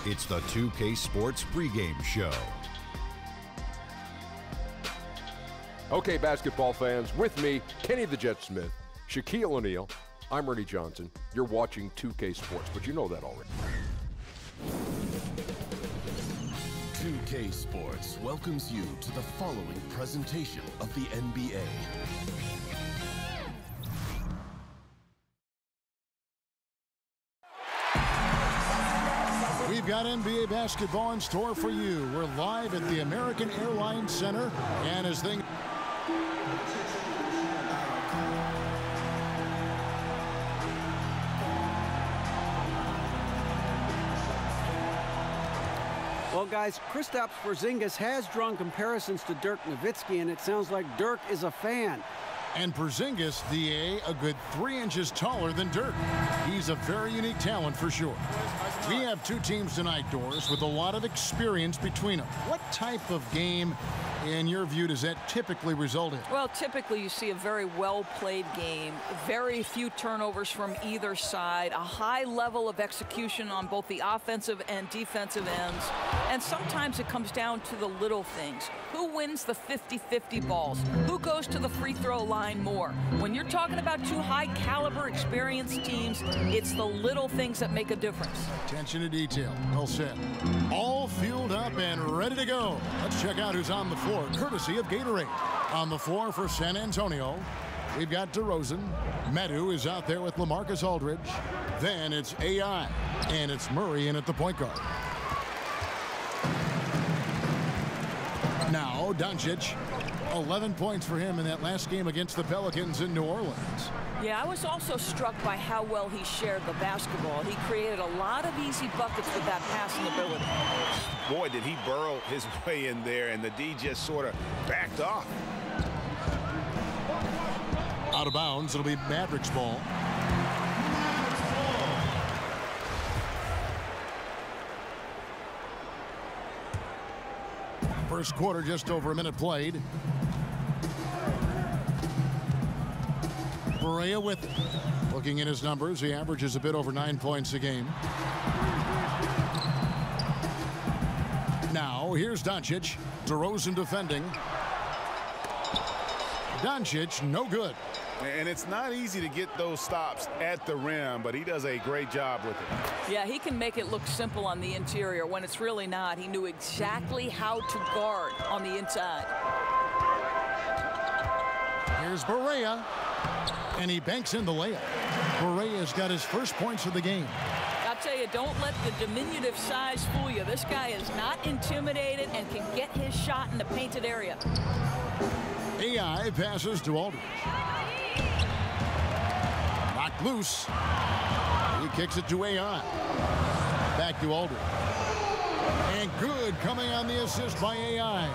It's the 2K Sports pregame show. Okay, basketball fans, with me, Kenny the Jet Smith, Shaquille O'Neal, I'm Ernie Johnson. You're watching 2K Sports, but you know that already. 2K Sports welcomes you to the following presentation of the NBA. We've got NBA basketball in store for you. We're live at the American Airlines Center, and as things... Well, guys, Kristaps Porzingis has drawn comparisons to Dirk Nowitzki, and it sounds like Dirk is a fan. And Porzingis, DA, a good 3 inches taller than Dirk. He's a very unique talent for sure. We have two teams tonight, Doris, with a lot of experience between them. What type of game, in your view, does that typically result in? Well, typically you see a very well-played game, very few turnovers from either side, a high level of execution on both the offensive and defensive ends, and sometimes it comes down to the little things. Who wins the 50-50 balls? Who goes to the free throw line more? When you're talking about two high-caliber, experienced teams, it's the little things that make a difference. Attention to detail. Well said. All fueled up and ready to go. Let's check out who's on the floor, courtesy of Gatorade. On the floor for San Antonio, we've got DeRozan. Medu is out there with LaMarcus Aldridge. Then it's AI, and it's Murray in at the point guard. Now, Doncic, 11 points for him in that last game against the Pelicans in New Orleans. Yeah, I was also struck by how well he shared the basketball. He created a lot of easy buckets with that passing ability. Boy, did he burrow his way in there, and the D just sort of backed off. Out of bounds, it'll be Mavericks ball. First quarter, just over a minute played. Barea with it. Looking at his numbers, he averages a bit over 9 points a game. Now, here's Doncic. DeRozan defending. Doncic, no good. And it's not easy to get those stops at the rim, but he does a great job with it. Yeah, he can make it look simple on the interior when it's really not. He knew exactly how to guard on the inside. Here's Barea, and he banks in the layup. Barea's got his first points of the game. I'll tell you, don't let the diminutive size fool you. This guy is not intimidated and can get his shot in the painted area. AI passes to Aldridge. Knocked loose. He kicks it to AI. Back to Aldridge. And good coming on the assist by AI.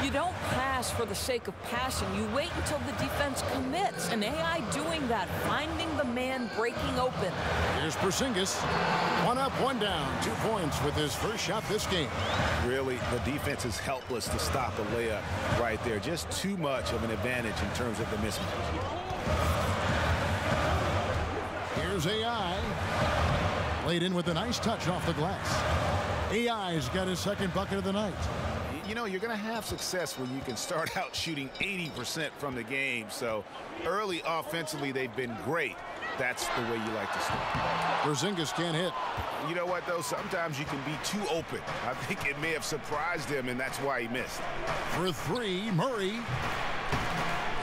You don't pass for the sake of passing. You wait until the defense commits. And AI doing that, finding the man breaking open. Here's Porzingis. 1 up, 1 down. 2 points with his first shot this game. Really, the defense is helpless to stop a layup right there. Just too much of an advantage in terms of the mismatch. Here's AI. Laid in with a nice touch off the glass. AI's got his second bucket of the night. You know, you're going to have success when you can start out shooting 80% from the game. So early offensively, they've been great. That's the way you like to start. Porzingis can't hit. You know what, though? Sometimes you can be too open. I think it may have surprised him, and that's why he missed. For 3, Murray.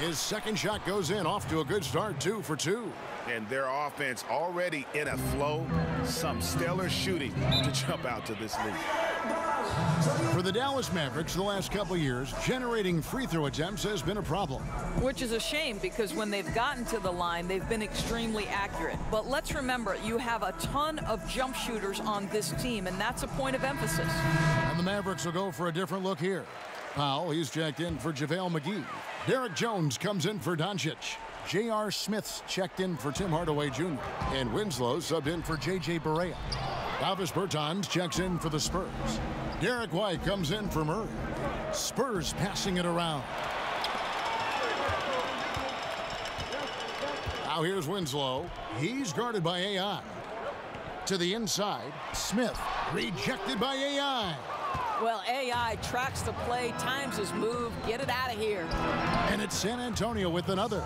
His second shot goes in, off to a good start, 2 for 2. And their offense already in a flow. Some stellar shooting to jump out to this lead. For the Dallas Mavericks, the last couple years, generating free throw attempts has been a problem. Which is a shame, because when they've gotten to the line, they've been extremely accurate. But let's remember, you have a ton of jump shooters on this team, and that's a point of emphasis. And the Mavericks will go for a different look here. Powell, he's checked in for JaVale McGee. Derek Jones comes in for Doncic. J.R. Smith's checked in for Tim Hardaway Jr. And Winslow subbed in for J.J. Barea. Davis Bertans checks in for the Spurs. Derek White comes in for Murray. Spurs passing it around. Now here's Winslow. He's guarded by AI. To the inside, Smith. Rejected by AI. Well, AI tracks the play, times his move, get it out of here. And it's San Antonio with another.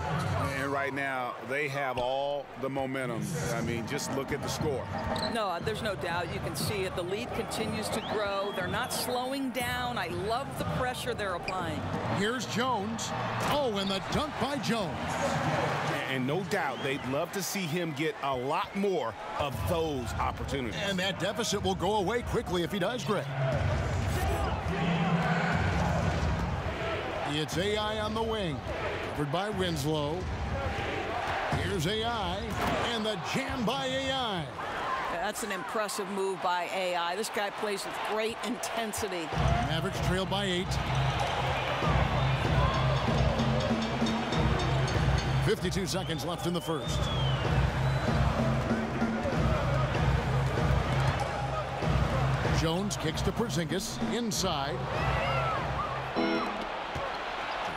And right now, they have all the momentum. I mean, just look at the score. No, there's no doubt. You can see it. The lead continues to grow. They're not slowing down. I love the pressure they're applying. Here's Jones. Oh, and the dunk by Jones. And no doubt, they'd love to see him get a lot more of those opportunities. And that deficit will go away quickly if he does, Greg. It's AI on the wing, covered by Winslow. Here's AI, and the jam by AI. That's an impressive move by AI. This guy plays with great intensity. Mavericks trail by 8. 52 seconds left in the first. Jones kicks to Porzingis, inside.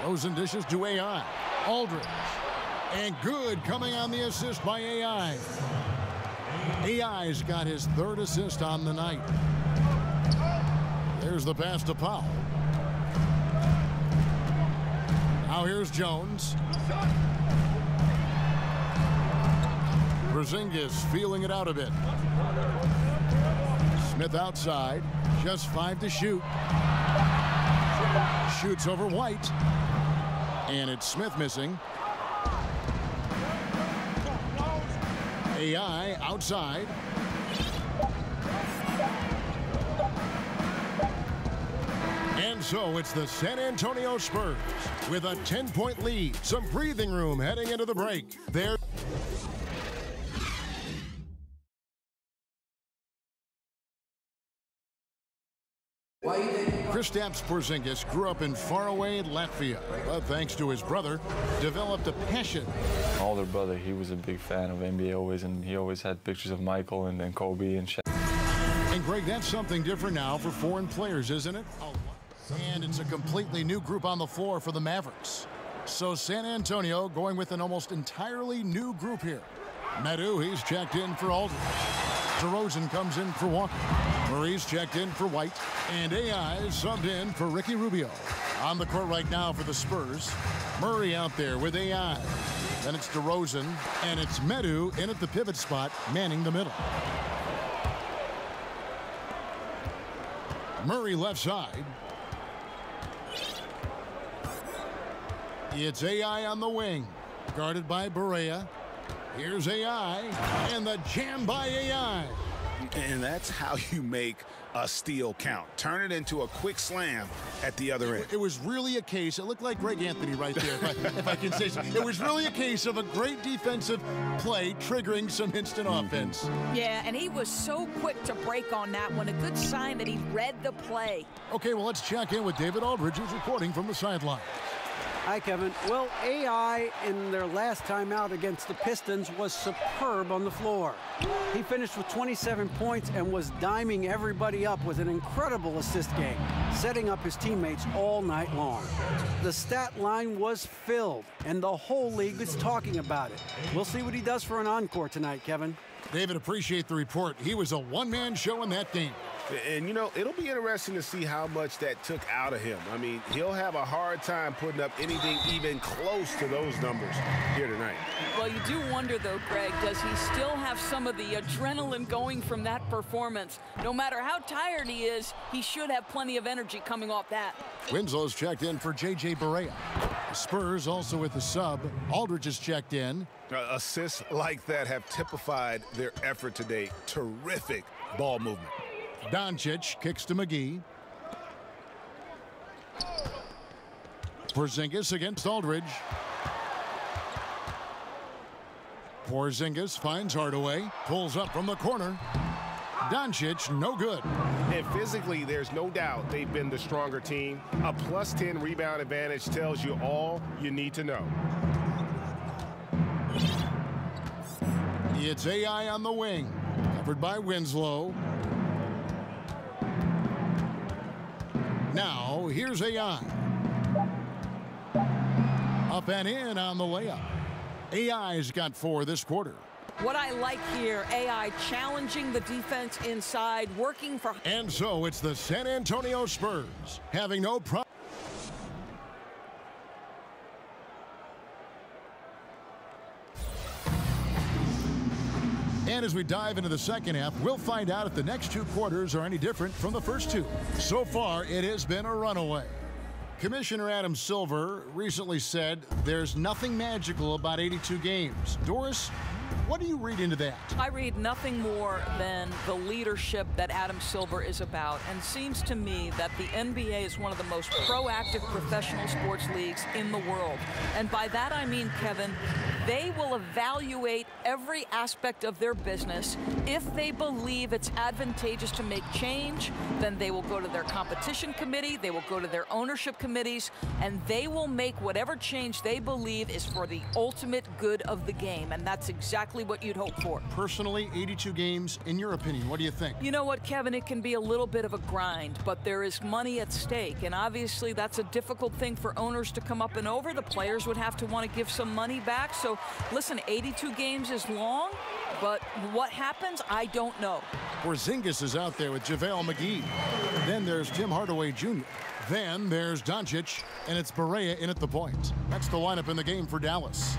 Rosen dishes to AI. Aldridge. And good coming on the assist by AI. AI's got his third assist on the night. There's the pass to Powell. Now here's Jones. Porzingis feeling it out a bit. Smith outside. Just 5 to shoot. Shoots over White. And it's Smith missing. AI outside. And so it's the San Antonio Spurs with a 10-point lead. Some breathing room heading into the break. There. Kristaps Porzingis grew up in faraway Latvia, but thanks to his brother, developed a passion. My older brother, he was a big fan of NBA always, and he always had pictures of Michael and then Kobe and Shaq. And Greg, that's something different now for foreign players, isn't it? And it's a completely new group on the floor for the Mavericks. So San Antonio going with an almost entirely new group here. Medu, he's checked in for Aldridge. DeRozan comes in for Walker. Murray's checked in for White. And AI is subbed in for Ricky Rubio. On the court right now for the Spurs. Murray out there with AI. Then it's DeRozan. And it's Medu in at the pivot spot, manning the middle. Murray left side. It's AI on the wing. Guarded by Barea. Here's AI, and the jam by AI. And that's how you make a steal count. Turn it into a quick slam at the other end. It was really a case, it looked like Greg Anthony right there, if I can say so. It was really a case of a great defensive play triggering some instant offense. Yeah, and he was so quick to break on that one. A good sign that he read the play. Okay, well, let's check in with David Aldridge, who's reporting from the sideline. Hi, Kevin. Well, AI in their last time out against the Pistons was superb on the floor. He finished with 27 points and was diming everybody up with an incredible assist game, setting up his teammates all night long. The stat line was filled, and the whole league is talking about it. We'll see what he does for an encore tonight, Kevin. David, appreciate the report. He was a one-man show in that game. And, you know, it'll be interesting to see how much that took out of him. I mean, he'll have a hard time putting up anything even close to those numbers here tonight. Well, you do wonder, though, Greg, does he still have some of the adrenaline going from that performance? No matter how tired he is, he should have plenty of energy coming off that. Winslow's checked in for J.J. Barea. The Spurs also with the sub. Aldridge is checked in. Assists like that have typified their effort today. Terrific ball movement. Doncic kicks to McGee. Porzingis against Aldridge. Porzingis finds Hardaway. Pulls up from the corner. Doncic, no good. And physically, there's no doubt they've been the stronger team. A plus 10 rebound advantage tells you all you need to know. It's AI on the wing. Covered by Winslow. Now, here's AI. Up and in on the layup. AI's got 4 this quarter. What I like here, AI challenging the defense inside, working for... And so it's the San Antonio Spurs having no problem. And as we dive into the second half, we'll find out if the next 2 quarters are any different from the first 2. So far, it has been a runaway. Commissioner Adam Silver recently said there's nothing magical about 82 games. Doris, what do you read into that? I read nothing more than the leadership that Adam Silver is about, and seems to me that the NBA is one of the most proactive professional sports leagues in the world. And by that I mean, Kevin, they will evaluate every aspect of their business. If they believe it's advantageous to make change, then they will go to their competition committee, they will go to their ownership committees, and they will make whatever change they believe is for the ultimate good of the game. And that's exactly what you'd hope for. Personally, 82 games, in your opinion, what do you think? You know what, Kevin, it can be a little bit of a grind, but there is money at stake, and obviously that's a difficult thing for owners to come up and over. The players would have to want to give some money back. So listen, 82 games is long, but what happens, I don't know. Porzingis is out there with JaVale McGee. Then there's Tim Hardaway Jr. Then there's Doncic, and it's Barea in at the point. That's the lineup in the game for Dallas.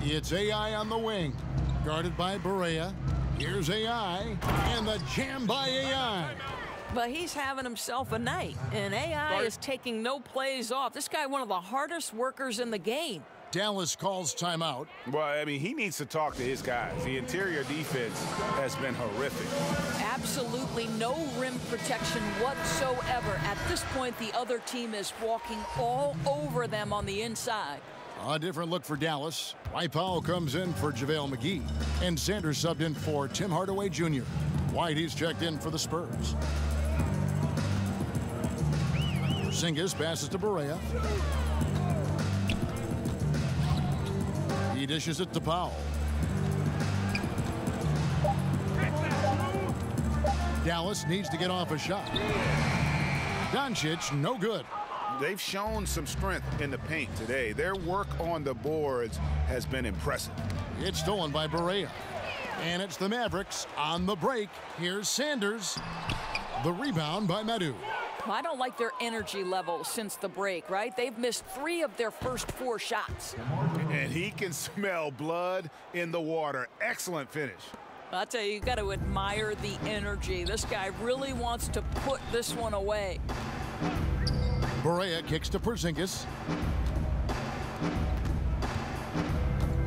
It's AI on the wing, guarded by Barea. Here's AI, and the jam by AI. But he's having himself a night, and AI is taking no plays off. This guy, one of the hardest workers in the game. Dallas calls timeout. Well, I mean, he needs to talk to his guys. The interior defense has been horrific. Absolutely no rim protection whatsoever. At this point, the other team is walking all over them on the inside. A different look for Dallas. Dwight Powell comes in for JaVale McGee, and Sanders subbed in for Tim Hardaway Jr. White, he's checked in for the Spurs. Porzingis passes to Barea. He dishes it to Powell. Dallas needs to get off a shot. Doncic, no good. They've shown some strength in the paint today. Their work on the boards has been impressive. It's stolen by Barea. And it's the Mavericks on the break. Here's Sanders. The rebound by Madu. I don't like their energy level since the break, right? They've missed 3 of their first 4 shots. And he can smell blood in the water. Excellent finish. I'll tell you, you got to admire the energy. This guy really wants to put this one away. Barea kicks to Porzingis.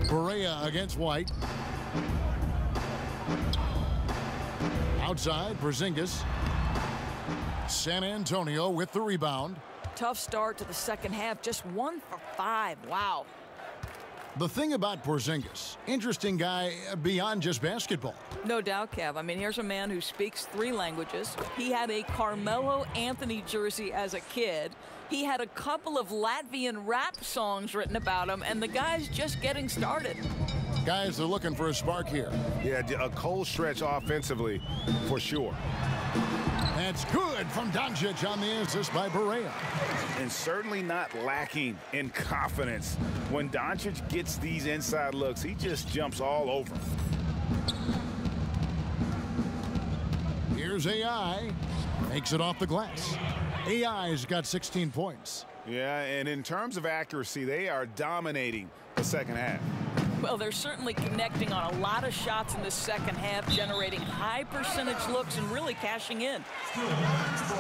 Barea against White. Outside, Porzingis. San Antonio with the rebound. Tough start to the second half, just 1 for 5. Wow. The thing about Porzingis, interesting guy beyond just basketball. No doubt, Kev. I mean, here's a man who speaks 3 languages. He had a Carmelo Anthony jersey as a kid. He had a couple of Latvian rap songs written about him, and the guy's just getting started. Guys, they're looking for a spark here. Yeah, a cold stretch offensively for sure. That's good from Doncic on the assist by Barea. And certainly not lacking in confidence. When Doncic gets these inside looks, he just jumps all over. Here's AI. Makes it off the glass. AI's got 16 points. Yeah, and in terms of accuracy, they are dominating the second half. Well, they're certainly connecting on a lot of shots in the second half, generating high percentage looks and really cashing in.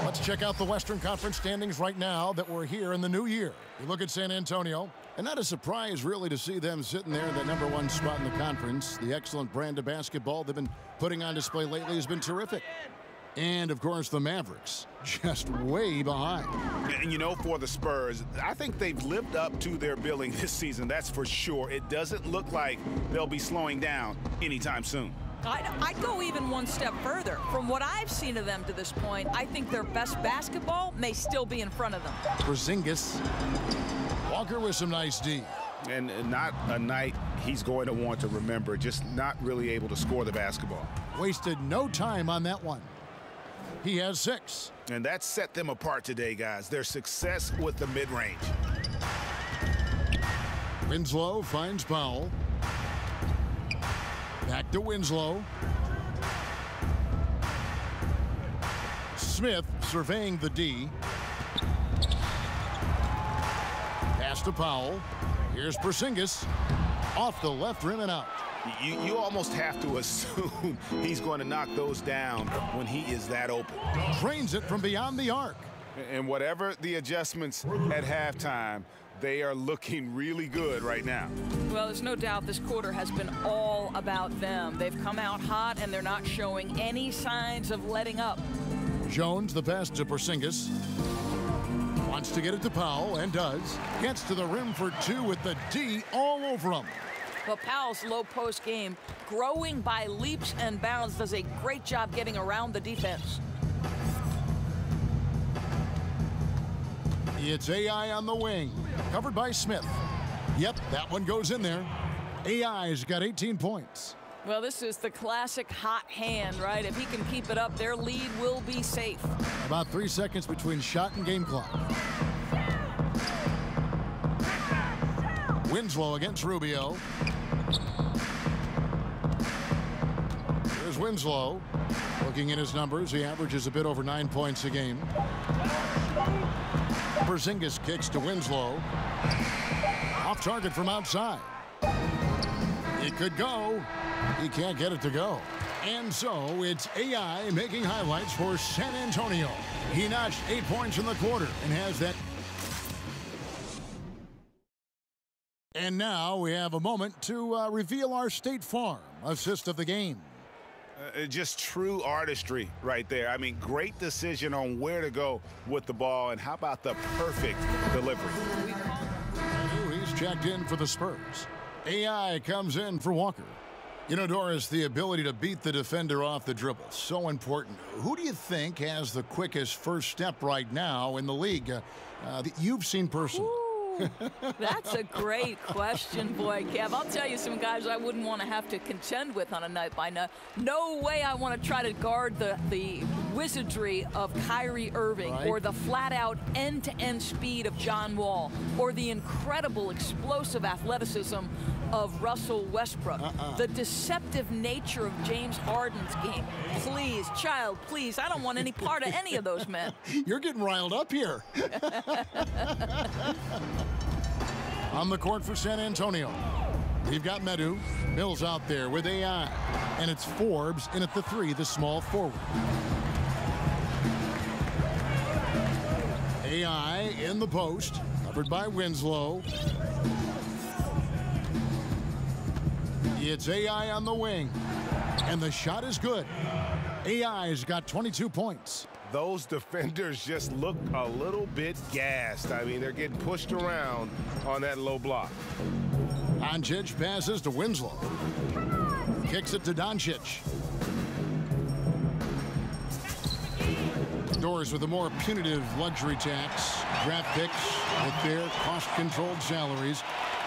Let's check out the Western Conference standings right now that we're here in the new year. You look at San Antonio, and not a surprise really to see them sitting there in the #1 spot in the conference. The excellent brand of basketball they've been putting on display lately has been terrific. And, of course, the Mavericks, just way behind. And, you know, for the Spurs, I think they've lived up to their billing this season, that's for sure. It doesn't look like they'll be slowing down anytime soon. I'd go even one step further. From what I've seen of them to this point, I think their best basketball may still be in front of them. Porzingis. Walker with some nice D. And not a night he's going to want to remember, just not really able to score the basketball. Wasted no time on that one. He has 6. And that set them apart today, guys. Their success with the mid-range. Winslow finds Powell. Back to Winslow. Smith surveying the D. Pass to Powell. Here's Porzingis. Off the left rim and out. You almost have to assume he's going to knock those down when he is that open. Drains it from beyond the arc. And whatever the adjustments at halftime, they are looking really good right now. Well, there's no doubt this quarter has been all about them. They've come out hot, and they're not showing any signs of letting up. Jones, the pass to Porzingis. Wants to get it to Powell, and does. Gets to the rim for two with the D all over him. But Powell's low post game, growing by leaps and bounds, does a great job getting around the defense. It's AI on the wing, covered by Smith. Yep, that one goes in there. AI's got 18 points. Well, this is the classic hot hand, right? If he can keep it up, their lead will be safe. About 3 seconds between shot and game clock. Winslow against Rubio. Here's Winslow. Looking at his numbers, he averages a bit over 9 points a game. Porzingis kicks to Winslow. Off target from outside. It could go. He can't get it to go. And so it's AI making highlights for San Antonio. He notched 8 points in the quarter and has that. And now we have a moment to reveal our State Farm assist of the game. Just true artistry right there. I mean, great decision on where to go with the ball, and how about the perfect delivery? He's checked in for the Spurs. AI comes in for Walker. You know, Doris, the ability to beat the defender off the dribble, so important. Who do you think has the quickest first step right now in the league that you've seen personally? That's a great question, boy, Kev. I'll tell you some guys I wouldn't want to have to contend with on a night by night. No way I want to try to guard the wizardry of Kyrie Irving, right, or the flat-out end-to-end speed of John Wall, or the incredible explosive athleticism of Russell Westbrook. The deceptive nature of James Harden's game. Please, child, please, I don't want any part of any of those men. You're getting riled up here. On the court for San Antonio, we've got Medu. Mills out there with AI. And it's Forbes in at the three, the small forward. AI in the post, covered by Winslow. It's AI on the wing. And the shot is good. AI's got 22 points. Those defenders just look a little bit gassed. I mean, they're getting pushed around on that low block. Doncic passes to Winslow. Kicks it to Doncic. Doors with a more punitive luxury tax. Draft picks with their cost-controlled salaries.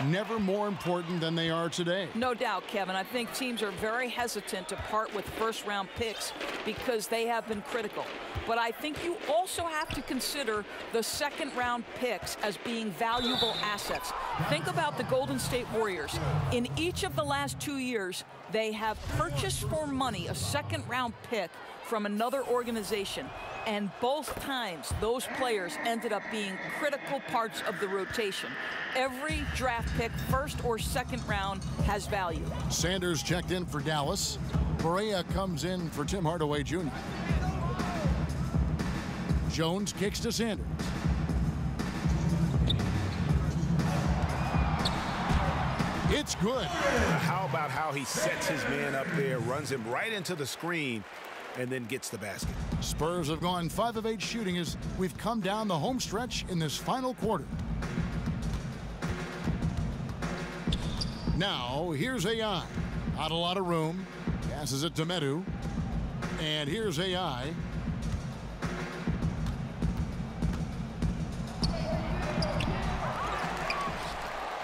Never more important than they are today. No doubt, Kevin. I think teams are very hesitant to part with first-round picks because they have been critical. But I think you also have to consider the second-round picks as being valuable assets. Think about the Golden State Warriors. In each of the last 2 years, they have purchased for money a second-round pick from another organization. And both times, those players ended up being critical parts of the rotation. Every draft pick, first or second round, has value. Sanders checked in for Dallas. Correa comes in for Tim Hardaway Jr. Jones kicks to Sanders. It's good. How about how he sets his man up there, runs him right into the screen, and then gets the basket. Spurs have gone 5 of 8 shooting as we've come down the home stretch in this final quarter. Now, here's AI. Not a lot of room. Passes it to Medu. And here's AI.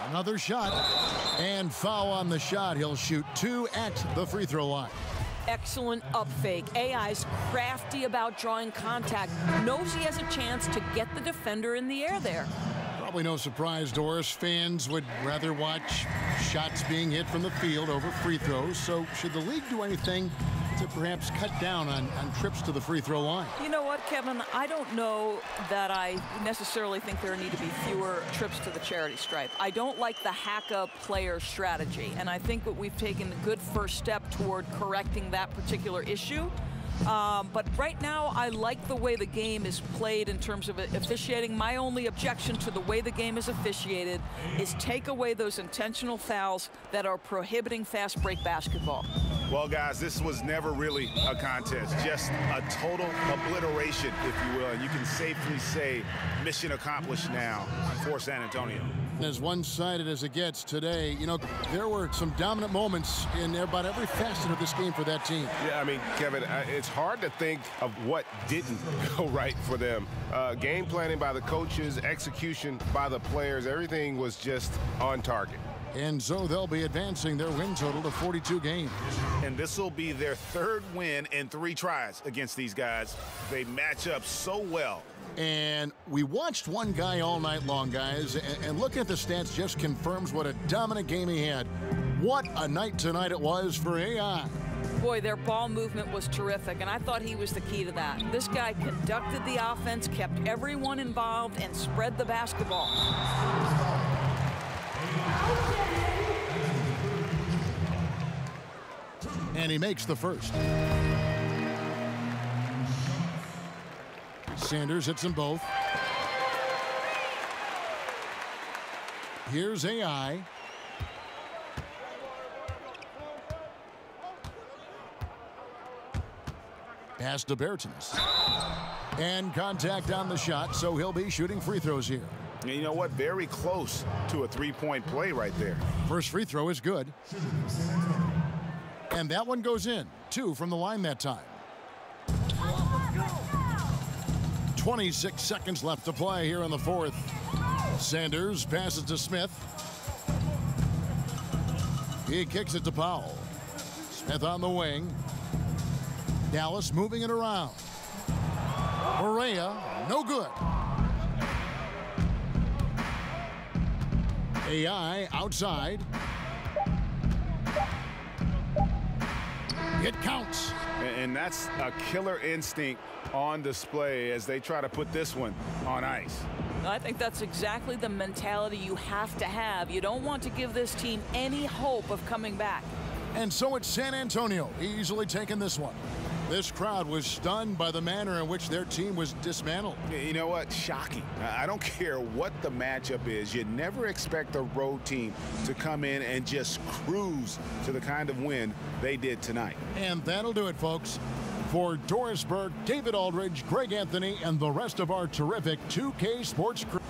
Another shot. And foul on the shot. He'll shoot 2 at the free throw line. Excellent up fake. AI's crafty about drawing contact. Knows he has a chance to get the defender in the air there. Probably no surprise, Doris. Fans would rather watch shots being hit from the field over free throws. So should the league do anything to perhaps cut down on trips to the free throw line? You know what, Kevin? I don't know that I necessarily think there need to be fewer trips to the charity stripe. I don't like the hack-up player strategy, and I think that we've taken a good first step toward correcting that particular issue. But right now, I like the way the game is played in terms of officiating. My only objection to the way the game is officiated is take away those intentional fouls that are prohibiting fast break basketball. Well, guys, this was never really a contest, just a total obliteration, if you will. And you can safely say mission accomplished now for San Antonio. As one-sided as it gets today, you know, there were some dominant moments in about every facet of this game for that team. Yeah, I mean, Kevin, it's hard to think of what didn't go right for them. Game planning by the coaches, execution by the players, everything was just on target. And so they'll be advancing their win total to 42 games. And this will be their third win in 3 tries against these guys. They match up so well. And we watched one guy all night long, guys, and looking at the stats just confirms what a dominant game he had. What a night tonight it was for AI. Boy, their ball movement was terrific, and I thought he was the key to that. This guy conducted the offense, kept everyone involved, and spread the basketball. And he makes the first. Sanders hits them both. Here's AI. Pass to Bertens. And contact on the shot, so he'll be shooting free throws here. And you know what? Very close to a 3-point play right there. First free throw is good. And that one goes in. 2 from the line that time. 26 seconds left to play here in the fourth. Sanders passes to Smith. He kicks it to Powell. Smith on the wing. Dallas moving it around. Correa, no good. AI outside. It counts. And that's a killer instinct on display as they try to put this one on ice. I think that's exactly the mentality you have to have. You don't want to give this team any hope of coming back. And so it's San Antonio easily taking this one. This crowd was stunned by the manner in which their team was dismantled. You know what? Shocking. I don't care what the matchup is. You never expect a road team to come in and just cruise to the kind of win they did tonight. And that'll do it, folks. For Doris Burke, David Aldridge, Greg Anthony, and the rest of our terrific 2K Sports crew.